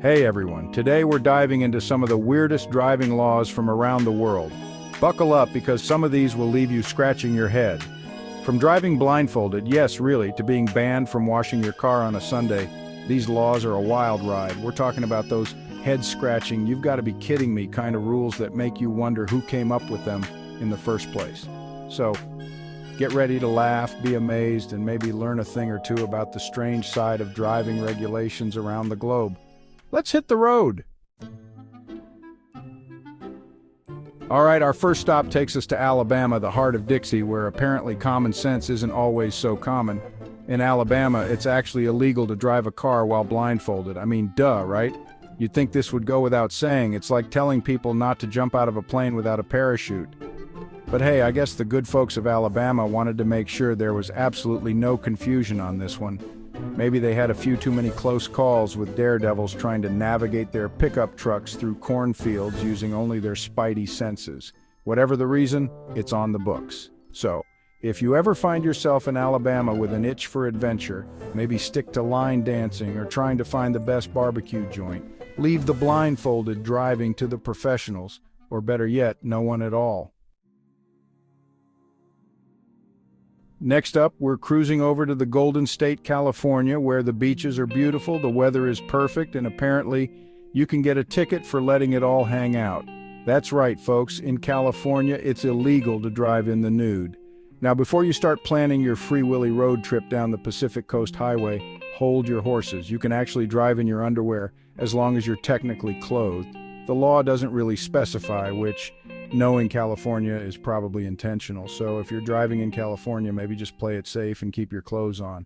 Hey everyone, today we're diving into some of the weirdest driving laws from around the world. Buckle up because some of these will leave you scratching your head. From driving blindfolded, yes really, to being banned from washing your car on a Sunday, these laws are a wild ride. We're talking about those head-scratching, you've got to be kidding me kind of rules that make you wonder who came up with them in the first place. So, get ready to laugh, be amazed, and maybe learn a thing or two about the strange side of driving regulations around the globe. Let's hit the road. All right, our first stop takes us to Alabama, the heart of Dixie, where apparently common sense isn't always so common. In Alabama, it's actually illegal to drive a car while blindfolded. I mean, duh, right? You'd think this would go without saying. It's like telling people not to jump out of a plane without a parachute. But hey, I guess the good folks of Alabama wanted to make sure there was absolutely no confusion on this one. Maybe they had a few too many close calls with daredevils trying to navigate their pickup trucks through cornfields using only their spidey senses. Whatever the reason, it's on the books. So, if you ever find yourself in Alabama with an itch for adventure, maybe stick to line dancing or trying to find the best barbecue joint, leave the blindfolded driving to the professionals, or better yet, no one at all. Next up, we're cruising over to the Golden State, California, where the beaches are beautiful, the weather is perfect, and apparently you can get a ticket for letting it all hang out. That's right, folks, in California, it's illegal to drive in the nude. Now, before you start planning your Free Willy road trip down the Pacific Coast Highway, hold your horses. You can actually drive in your underwear as long as you're technically clothed. The law doesn't really specify, which, knowing California, is probably intentional. So if you're driving in California, maybe just play it safe and keep your clothes on.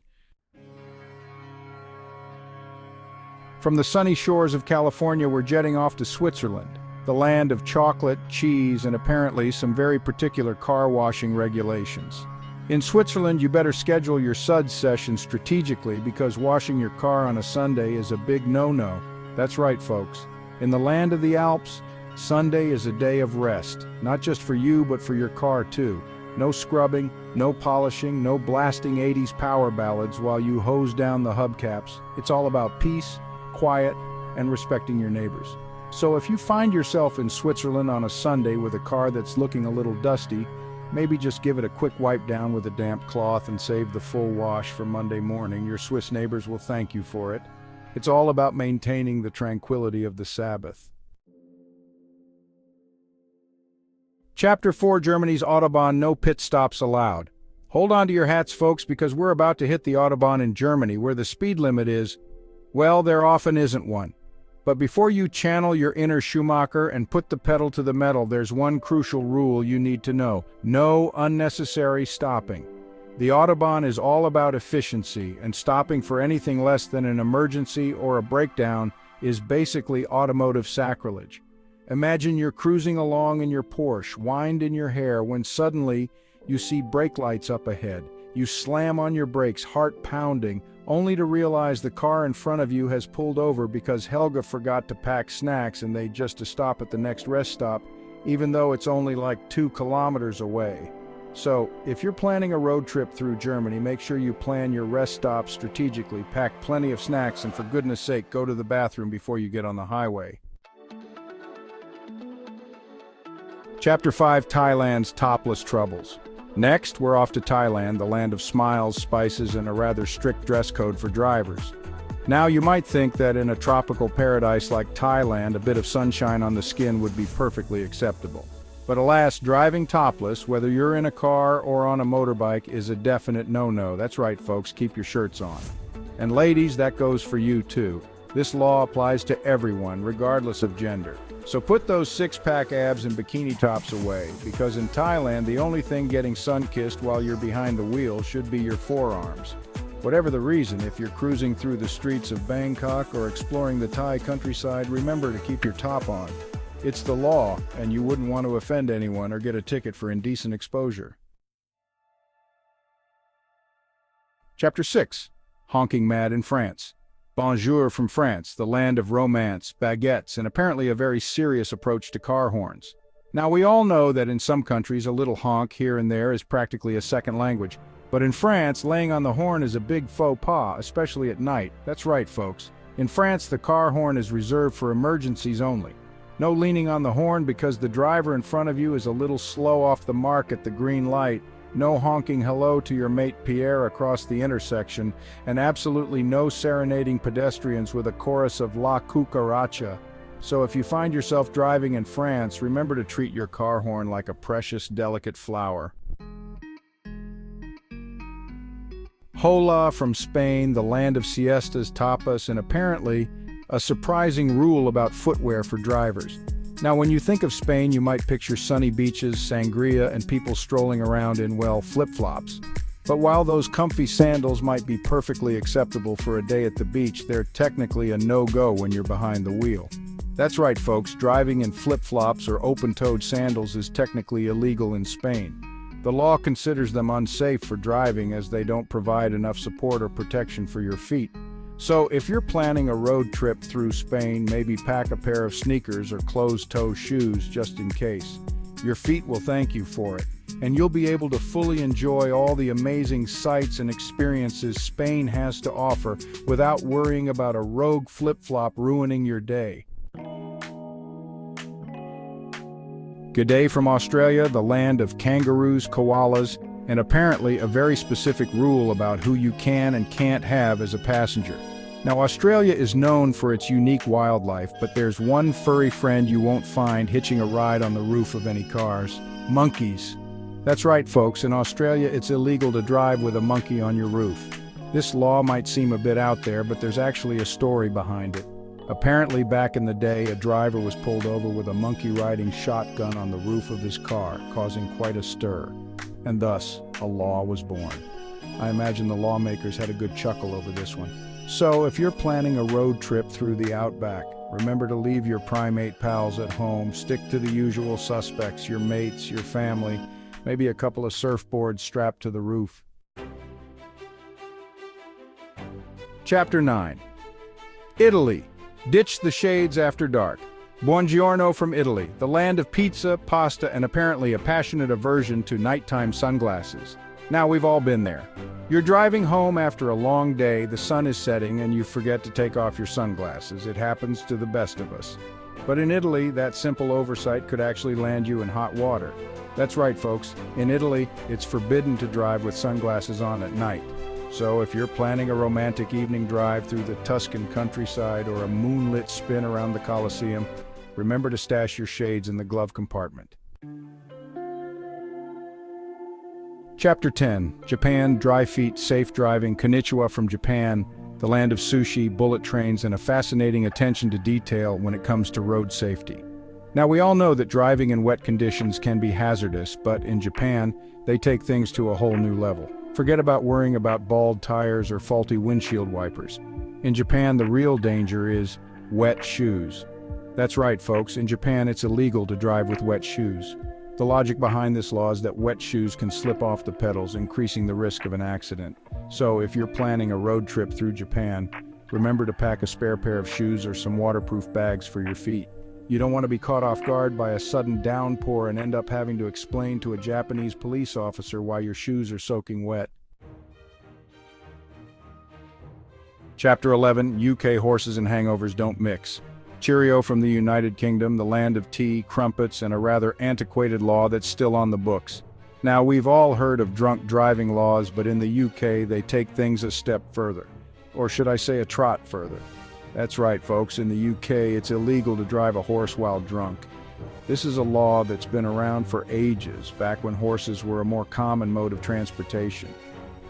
From the sunny shores of California, we're jetting off to Switzerland, the land of chocolate, cheese, and apparently some very particular car washing regulations. In Switzerland, you better schedule your suds session strategically because washing your car on a Sunday is a big no-no. That's right, folks. In the land of the Alps, Sunday is a day of rest, not just for you, but for your car too. No scrubbing, no polishing, no blasting 80s power ballads while you hose down the hubcaps. It's all about peace, quiet, and respecting your neighbors. So if you find yourself in Switzerland on a Sunday with a car that's looking a little dusty, maybe just give it a quick wipe down with a damp cloth and save the full wash for Monday morning. Your Swiss neighbors will thank you for it. It's all about maintaining the tranquility of the Sabbath. Chapter 4, Germany's Autobahn, no pit stops allowed. Hold on to your hats, folks, because we're about to hit the Autobahn in Germany, where the speed limit is, well, there often isn't one. But before you channel your inner Schumacher and put the pedal to the metal, there's one crucial rule you need to know. No unnecessary stopping. The Autobahn is all about efficiency, and stopping for anything less than an emergency or a breakdown is basically automotive sacrilege. Imagine you're cruising along in your Porsche, wind in your hair, when suddenly you see brake lights up ahead. You slam on your brakes, heart pounding, only to realize the car in front of you has pulled over because Helga forgot to pack snacks and they just to stop at the next rest stop, even though it's only like 2 kilometers away. So, if you're planning a road trip through Germany, make sure you plan your rest stops strategically, pack plenty of snacks, and for goodness sake, go to the bathroom before you get on the highway. Chapter 5, Thailand's topless troubles. Next, we're off to Thailand, the land of smiles, spices, and a rather strict dress code for drivers. Now, you might think that in a tropical paradise like Thailand, a bit of sunshine on the skin would be perfectly acceptable. But alas, driving topless, whether you're in a car or on a motorbike, is a definite no-no. That's right, folks, keep your shirts on. And ladies, that goes for you too. This law applies to everyone, regardless of gender. So put those six-pack abs and bikini tops away, because in Thailand, the only thing getting sun-kissed while you're behind the wheel should be your forearms. Whatever the reason, if you're cruising through the streets of Bangkok or exploring the Thai countryside, remember to keep your top on. It's the law, and you wouldn't want to offend anyone or get a ticket for indecent exposure. Chapter 6, Honking Mad in France. Bonjour from France, the land of romance, baguettes, and apparently a very serious approach to car horns. Now, we all know that in some countries, a little honk here and there is practically a second language. But in France, laying on the horn is a big faux pas, especially at night. That's right, folks. In France, the car horn is reserved for emergencies only. No leaning on the horn because the driver in front of you is a little slow off the mark at the green light, no honking hello to your mate Pierre across the intersection, and absolutely no serenading pedestrians with a chorus of La Cucaracha. So if you find yourself driving in France, remember to treat your car horn like a precious, delicate flower. Hola from Spain, the land of siestas, tapas, and apparently a surprising rule about footwear for drivers. Now, when you think of Spain, you might picture sunny beaches, sangria, and people strolling around in, well, flip-flops. But while those comfy sandals might be perfectly acceptable for a day at the beach, they're technically a no-go when you're behind the wheel. That's right, folks, driving in flip-flops or open-toed sandals is technically illegal in Spain. The law considers them unsafe for driving as they don't provide enough support or protection for your feet. So if you're planning a road trip through Spain, maybe pack a pair of sneakers or closed-toe shoes just in case. Your feet will thank you for it, and you'll be able to fully enjoy all the amazing sights and experiences Spain has to offer without worrying about a rogue flip-flop ruining your day. Good day from Australia, the land of kangaroos, koalas, and apparently a very specific rule about who you can and can't have as a passenger. Now, Australia is known for its unique wildlife, but there's one furry friend you won't find hitching a ride on the roof of any cars: monkeys. That's right, folks, in Australia it's illegal to drive with a monkey on your roof. This law might seem a bit out there, but there's actually a story behind it. Apparently, back in the day, a driver was pulled over with a monkey-riding shotgun on the roof of his car, causing quite a stir. And thus, a law was born. I imagine the lawmakers had a good chuckle over this one. So, if you're planning a road trip through the outback, remember to leave your primate pals at home, stick to the usual suspects, your mates, your family, maybe a couple of surfboards strapped to the roof. Chapter 9. Italy. Ditch the shades after dark. Buongiorno from Italy, the land of pizza, pasta, and apparently a passionate aversion to nighttime sunglasses. Now, we've all been there. You're driving home after a long day, the sun is setting, and you forget to take off your sunglasses. It happens to the best of us. But in Italy, that simple oversight could actually land you in hot water. That's right, folks. In Italy, it's forbidden to drive with sunglasses on at night. So if you're planning a romantic evening drive through the Tuscan countryside or a moonlit spin around the Colosseum, remember to stash your shades in the glove compartment. Chapter 10. Japan, dry feet, safe driving, konnichiwa from Japan, the land of sushi, bullet trains, and a fascinating attention to detail when it comes to road safety. Now, we all know that driving in wet conditions can be hazardous, but in Japan, they take things to a whole new level. Forget about worrying about bald tires or faulty windshield wipers. In Japan, the real danger is wet shoes. That's right, folks. In Japan, it's illegal to drive with wet shoes. The logic behind this law is that wet shoes can slip off the pedals, increasing the risk of an accident. So if you're planning a road trip through Japan, remember to pack a spare pair of shoes or some waterproof bags for your feet. You don't want to be caught off guard by a sudden downpour and end up having to explain to a Japanese police officer why your shoes are soaking wet. Chapter 11. UK horses and hangovers don't mix. Cheerio from the United Kingdom, the land of tea, crumpets, and a rather antiquated law that's still on the books. Now, we've all heard of drunk driving laws, but in the UK they take things a step further. Or should I say a trot further. That's right, folks, in the UK it's illegal to drive a horse while drunk. This is a law that's been around for ages, back when horses were a more common mode of transportation.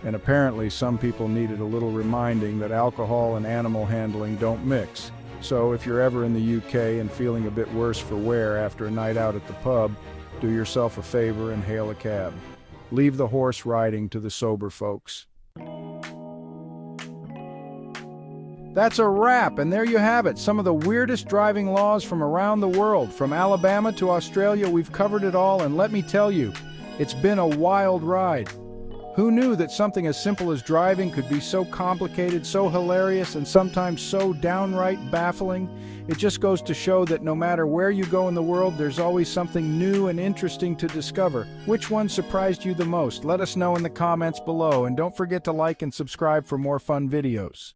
And apparently some people needed a little reminding that alcohol and animal handling don't mix. So if you're ever in the UK and feeling a bit worse for wear after a night out at the pub, do yourself a favor and hail a cab. Leave the horse riding to the sober folks. That's a wrap, and there you have it, some of the weirdest driving laws from around the world. From Alabama to Australia, we've covered it all, and let me tell you, it's been a wild ride. Who knew that something as simple as driving could be so complicated, so hilarious, and sometimes so downright baffling? It just goes to show that no matter where you go in the world, there's always something new and interesting to discover. Which one surprised you the most? Let us know in the comments below, and don't forget to like and subscribe for more fun videos.